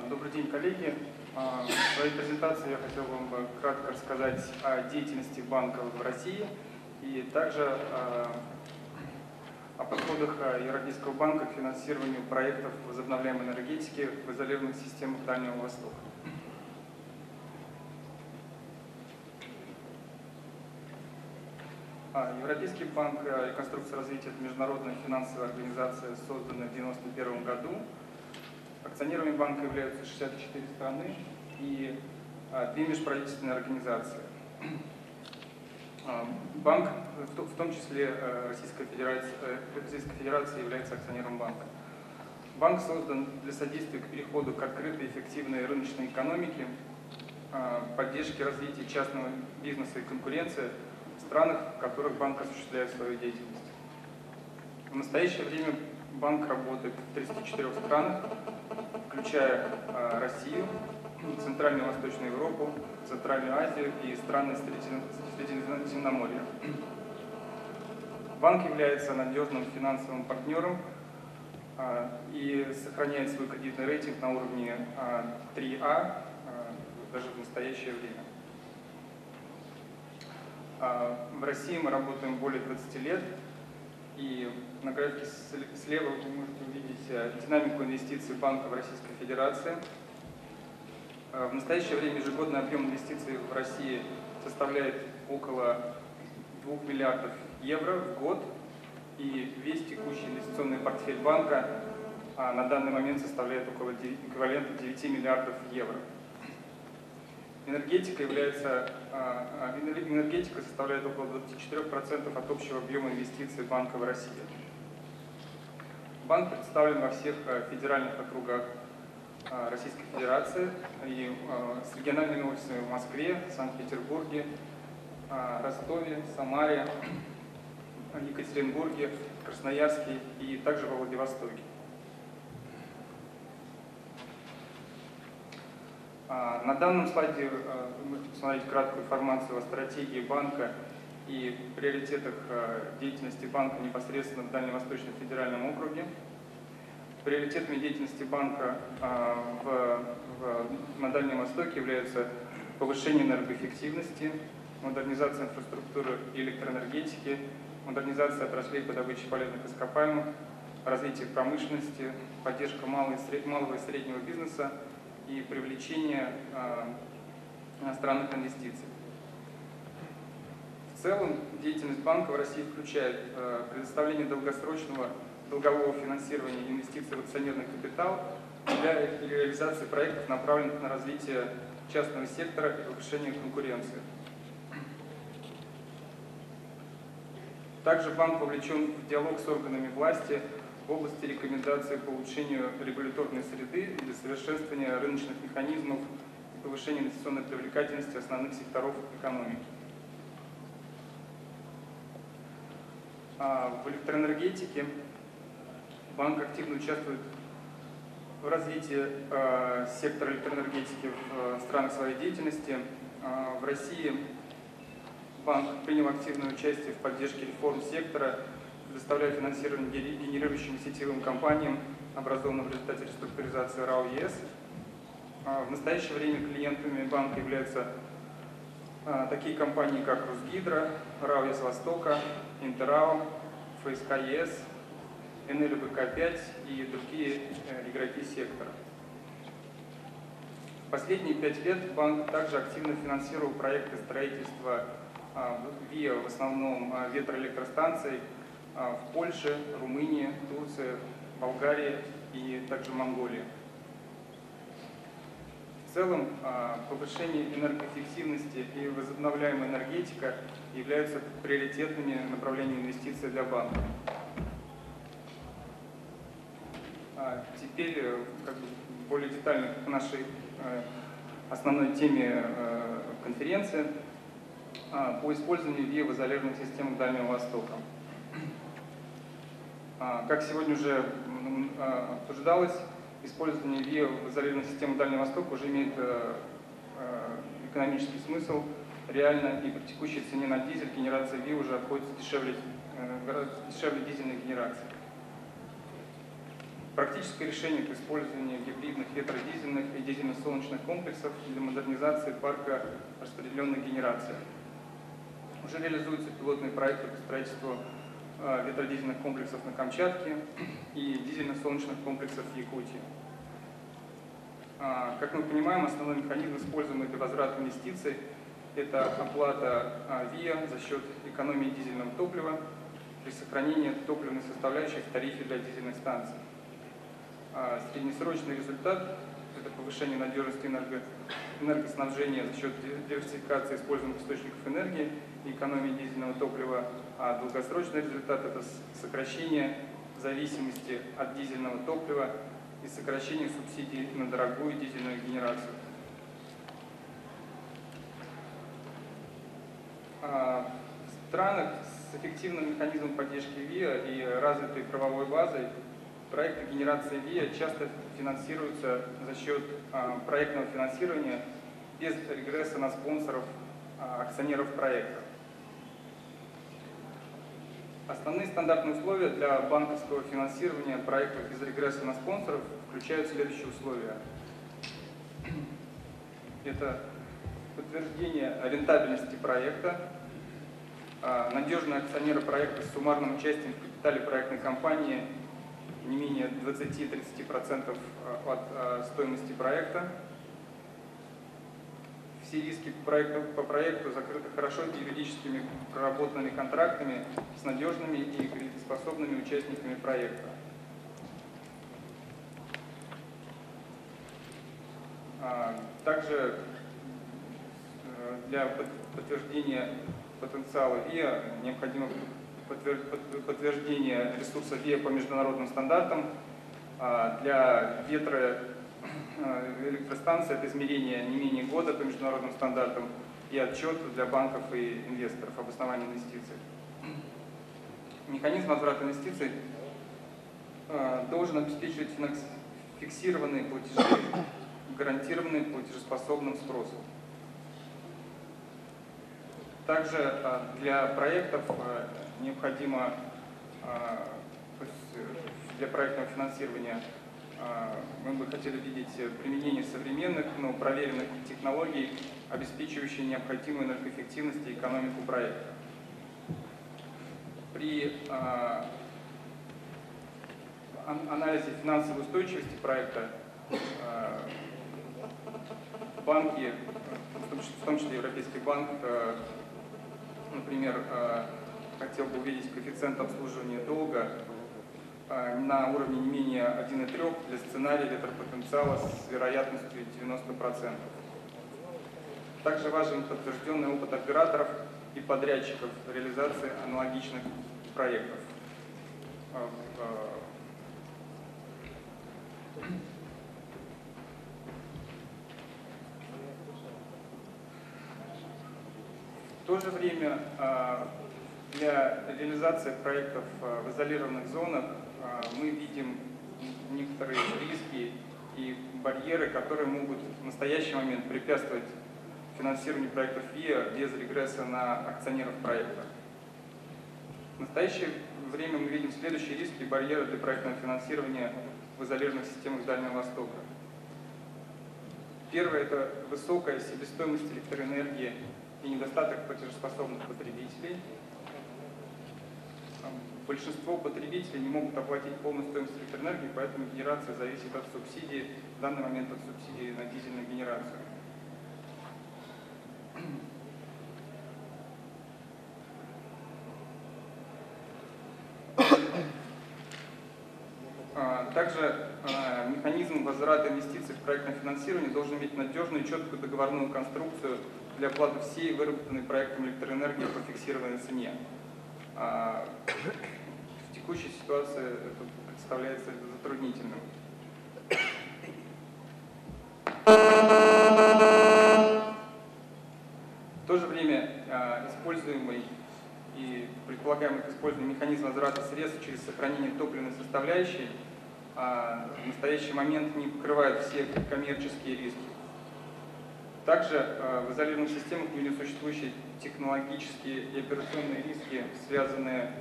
Добрый день, коллеги. В своей презентации я хотел вам кратко рассказать о деятельности банка в России и также о подходах Европейского банка к финансированию проектов возобновляемой энергетики в изолированных системах Дальнего Востока. Европейский банк реконструкции и развития – это международная финансовая организация, созданная в 1991 году. Акционерами банка являются 64 страны и 2 межправительственные организации. Банк, в том числе Российская Федерация, является акционером банка. Банк создан для содействия к переходу к открытой, эффективной рыночной экономике, поддержки развития частного бизнеса и конкуренции в странах, в которых банк осуществляет свою деятельность. В настоящее время банк работает в 34 странах, включая Россию, Центральную и Восточную Европу, Центральную Азию и страны Средиземноморья. Банк является надежным финансовым партнером и сохраняет свой кредитный рейтинг на уровне 3А даже в настоящее время. В России мы работаем более 20 лет, и на графике слева вы можете увидеть динамику инвестиций банка в Российской Федерации. В настоящее время ежегодный объем инвестиций в России составляет около 2 миллиардов евро в год, и весь текущий инвестиционный портфель банка на данный момент составляет около эквивалента 9 миллиардов евро. Энергетика составляет около 24% от общего объема инвестиций банка в России. Банк представлен во всех федеральных округах Российской Федерации и с региональными офисами в Москве, Санкт-Петербурге, Ростове, Самаре, Екатеринбурге, Красноярске и также во Владивостоке. На данном слайде вы можете посмотреть краткую информацию о стратегии банка и приоритетах деятельности банка непосредственно в Дальневосточном федеральном округе. Приоритетами деятельности банка на Дальнем Востоке являются повышение энергоэффективности, модернизация инфраструктуры и электроэнергетики, модернизация отраслей по добыче полезных ископаемых, развитие промышленности, поддержка малого и среднего бизнеса и привлечение иностранных инвестиций. В целом, деятельность банка в России включает предоставление долгового финансирования инвестиций в акционерный капитал для реализации проектов, направленных на развитие частного сектора и повышение конкуренции. Также банк вовлечен в диалог с органами власти в области рекомендаций по улучшению регуляторной среды для совершенствования рыночных механизмов и повышения инвестиционной привлекательности основных секторов экономики. В электроэнергетике банк активно участвует в развитии сектора электроэнергетики в странах своей деятельности. В России банк принял активное участие в поддержке реформ сектора, предоставляя финансирование генерирующим сетевым компаниям, образованным в результате реструктуризации РАО ЕС. В настоящее время клиентами банка являются такие компании, как Русгидро, РАО ЕС Востока, Интеррао, ФСК ЕС, Энерго БК-5 и другие игроки сектора. В последние 5 лет банк также активно финансировал проекты строительства ВИА, в основном ветроэлектростанций, в Польше, Румынии, Турции, Болгарии и также Монголии. В целом, повышение энергоэффективности и возобновляемая энергетика являются приоритетными направлениями инвестиций для банка. Теперь более детально к нашей основной теме конференции по использованию ВИА в изолированных системах Дальнего Востока. Как сегодня уже обсуждалось, использование ВИА в изолированных системах Дальнего Востока уже имеет экономический смысл. Реально и при текущей цене на дизель генерация ВИА уже обходится гораздо дешевле дизельной генерации. Практическое решение к использованию гибридных ветродизельных и солнечных комплексов для модернизации парка распределенной генерации. Уже реализуются пилотные проекты по строительству ветродизельных комплексов на Камчатке и дизельно-солнечных комплексов в Якутии. Как мы понимаем, основной механизм, используемый для возврата инвестиций, это оплата ВИА за счет экономии дизельного топлива при сохранении топливной составляющей в тарифе для дизельных станций. Среднесрочный результат – это повышение надежности энергоснабжения за счет диверсификации используемых источников энергии и экономии дизельного топлива, а долгосрочный результат – это сокращение зависимости от дизельного топлива и сокращение субсидий на дорогую дизельную генерацию. В странах с эффективным механизмом поддержки ВИА и развитой правовой базой проекты генерации ВИА часто финансируются за счет проектного финансирования без регресса на спонсоров, акционеров проекта. Основные стандартные условия для банковского финансирования проектов без регресса на спонсоров включают следующие условия. Это подтверждение рентабельности проекта, надежные акционеры проекта с суммарным участием в капитале проектной компании не менее 20-30% от стоимости проекта. Все риски по проекту закрыты хорошо юридическими проработанными контрактами с надежными и кредитоспособными участниками проекта. Также для подтверждения потенциала ВИА необходимо подтверждение ресурса ВИА по международным стандартам. Для электростанции это измерение не менее года по международным стандартам и отчет для банков и инвесторов об основании инвестиций. Механизм возврата инвестиций должен обеспечивать фиксированные платежи, гарантированные платежеспособным спросом. Также для проектов необходимо для проектного финансирования мы бы хотели видеть применение современных, но проверенных технологий, обеспечивающих необходимую энергоэффективность и экономику проекта. При анализе финансовой устойчивости проекта банки, в том числе Европейский банк, например, хотел бы увидеть коэффициент обслуживания долга на уровне не менее 1,3 для сценария ветропотенциала с вероятностью 90%. Также важен подтвержденный опыт операторов и подрядчиков реализации аналогичных проектов. В то же время для реализации проектов в изолированных зонах мы видим некоторые риски и барьеры, которые могут в настоящий момент препятствовать финансированию проектов ВИА без регресса на акционеров проекта. В настоящее время мы видим следующие риски и барьеры для проектного финансирования в изолированных системах Дальнего Востока. Первое – это высокая себестоимость электроэнергии и недостаток платежеспособных потребителей. Большинство потребителей не могут оплатить полную стоимость электроэнергии, поэтому генерация зависит от субсидий, в данный момент от субсидий на дизельную генерацию. Также механизм возврата инвестиций в проектное финансирование должен иметь надежную и четкую договорную конструкцию для оплаты всей выработанной проектом электроэнергии по фиксированной цене. В текущей ситуации это представляется затруднительным. В то же время используемый и предполагаемый используемый механизм возврата средств через сохранение топливной составляющей в настоящий момент не покрывает все коммерческие риски. Также в изолированных системах мы видим существующие технологические и операционные риски, связанные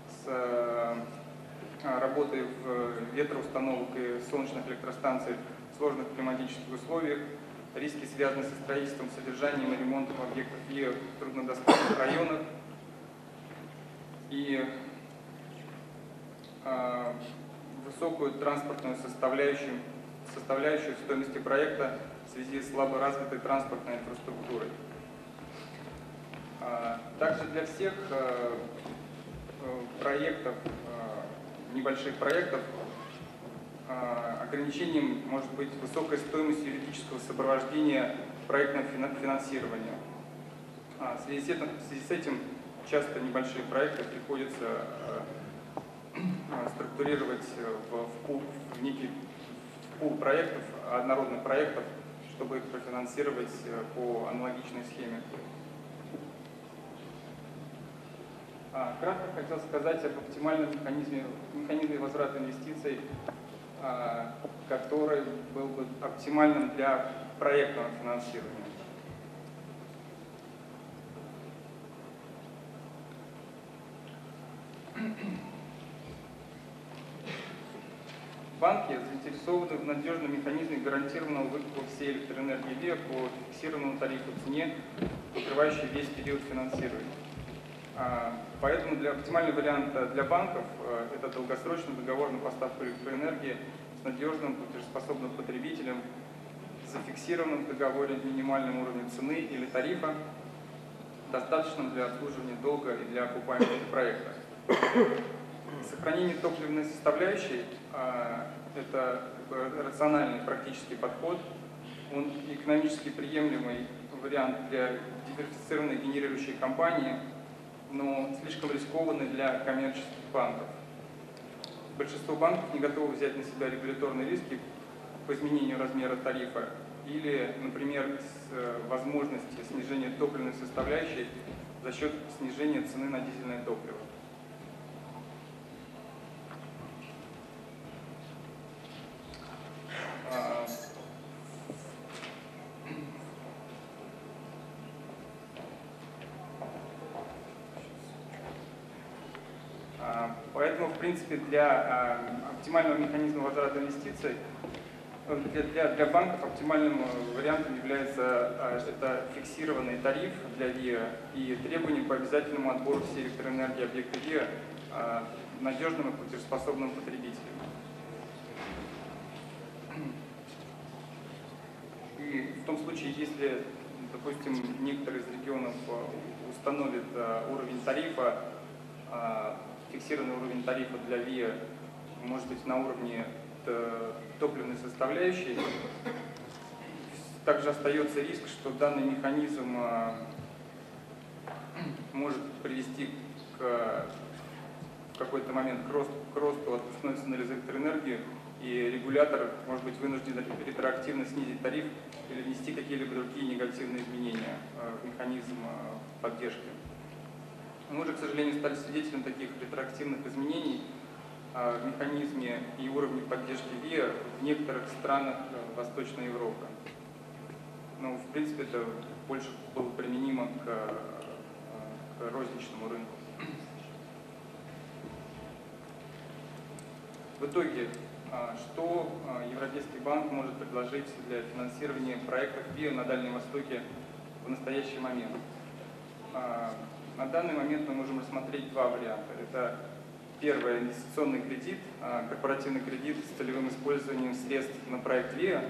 с работой в ветроустановок и солнечных электростанций сложных климатических условиях, риски, связанные со строительством, содержанием и ремонтом объектов ВИА в труднодоступных районах и высокую транспортную составляющую в стоимости проекта в связи с слабо развитой транспортной инфраструктурой. Также для всех проектов, небольших проектов, ограничением может быть высокая стоимость юридического сопровождения проектного финансирования. В связи с этим часто небольшие проекты приходится структурировать в некий пул проектов, однородных проектов, чтобы их профинансировать по аналогичной схеме. Кратко хотел сказать об оптимальном механизме возврата инвестиций, который был бы оптимальным для проектного финансирования. Банки заинтересованы в надежном механизме гарантированного выкупа всей электроэнергии ВИА по фиксированному тарифу цене, покрывающей весь период финансирования. Поэтому оптимальный вариант для банков – это долгосрочный договор на поставку электроэнергии с надежным платежеспособным потребителем, зафиксированным в договоре минимальным уровнем цены или тарифа, достаточным для обслуживания долга и для окупаемости проекта. Сохранение топливной составляющей – это рациональный практический подход, он экономически приемлемый вариант для диверсифицированной генерирующей компании, но слишком рискованный для коммерческих банков. Большинство банков не готовы взять на себя регуляторные риски по изменению размера тарифа или, например, возможности снижения топливной составляющей за счет снижения цены на дизельное топливо. Поэтому, в принципе, для оптимального механизма возврата инвестиций, для банков оптимальным вариантом является это фиксированный тариф для ВИА и требования по обязательному отбору всей электроэнергии объекта ВИА надежным и платежеспособным потребителям. И в том случае, если, допустим, некоторые из регионов установят уровень тарифа, фиксированный уровень тарифа для ВИА может быть на уровне топливной составляющей, также остается риск, что данный механизм может привести в какой-то момент к росту отпускной цены электроэнергии, и регулятор может быть вынужден ретроактивно снизить тариф или внести какие-либо другие негативные изменения в механизм поддержки. Мы уже, к сожалению, стали свидетелями таких ретроактивных изменений в механизме и уровне поддержки ВИА в некоторых странах Восточной Европы. Ну, в принципе, это больше было применимо к розничному рынку. В итоге, что Европейский банк может предложить для финансирования проектов ВИА на Дальнем Востоке в настоящий момент? На данный момент мы можем рассмотреть два варианта. Это первый инвестиционный кредит, корпоративный кредит с целевым использованием средств на проект ВИА,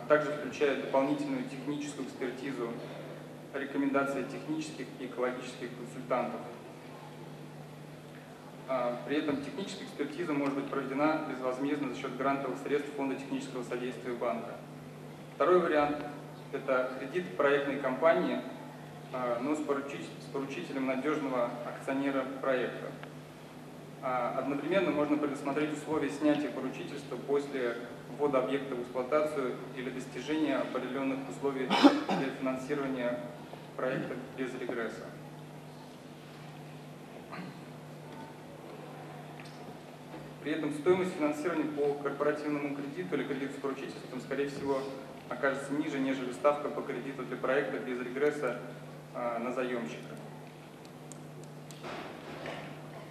также включает дополнительную техническую экспертизу, рекомендации технических и экологических консультантов. При этом техническая экспертиза может быть проведена безвозмездно за счет грантовых средств Фонда технического содействия банка. Второй вариант – это кредит проектной компании, но с поручителем надежного акционера проекта. Одновременно можно предусмотреть условия снятия поручительства после ввода объекта в эксплуатацию или достижения определенных условий для финансирования проекта без регресса. При этом стоимость финансирования по корпоративному кредиту или кредиту с поручительством, скорее всего, окажется ниже, нежели ставка по кредиту для проекта без регресса на заемщика.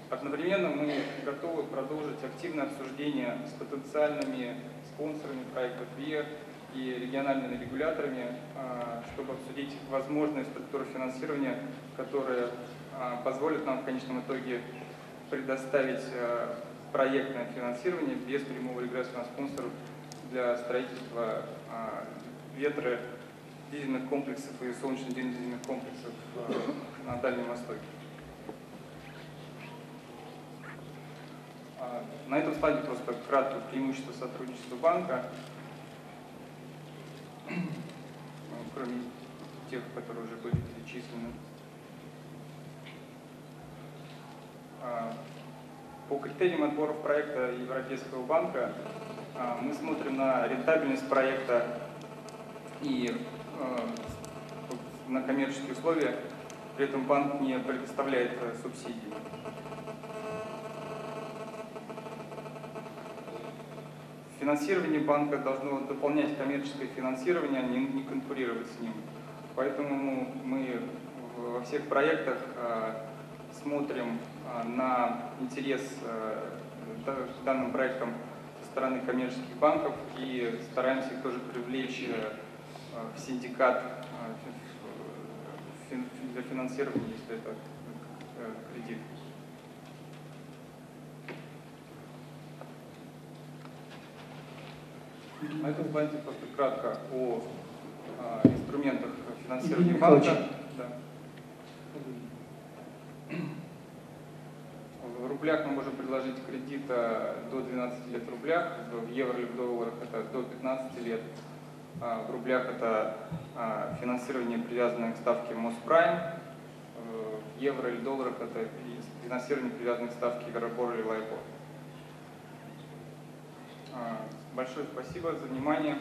Одновременно мы готовы продолжить активное обсуждение с спонсорами проектов ВИА и региональными регуляторами, чтобы обсудить возможные структуры финансирования, которые позволят нам в конечном итоге предоставить проектное финансирование без прямого регресса на спонсоров для строительства ветро-дизельных комплексов и солнечно-дизельных комплексов на Дальнем Востоке. На этом слайде просто кратко преимущество сотрудничества банка, кроме тех, которые уже были перечислены. По критериям отбора проекта Европейского банка мы смотрим на рентабельность проекта и на коммерческие условия, при этом банк не предоставляет субсидий. Финансирование банка должно дополнять коммерческое финансирование, а не конкурировать с ним. Поэтому мы во всех проектах смотрим на интерес к данным проектам со стороны коммерческих банков и стараемся их тоже привлечь в синдикат для финансирования, если это кредит. На этом слайде просто кратко о инструментах финансирования банка. Да. В рублях мы можем предложить кредит до 12 лет в рублях, в евро или в долларах это до 15 лет. В рублях это финансирование, привязанное к ставке Моспрайм, в евро или долларах это финансирование, привязанное к ставке Euribor или LIBOR. Большое спасибо за внимание.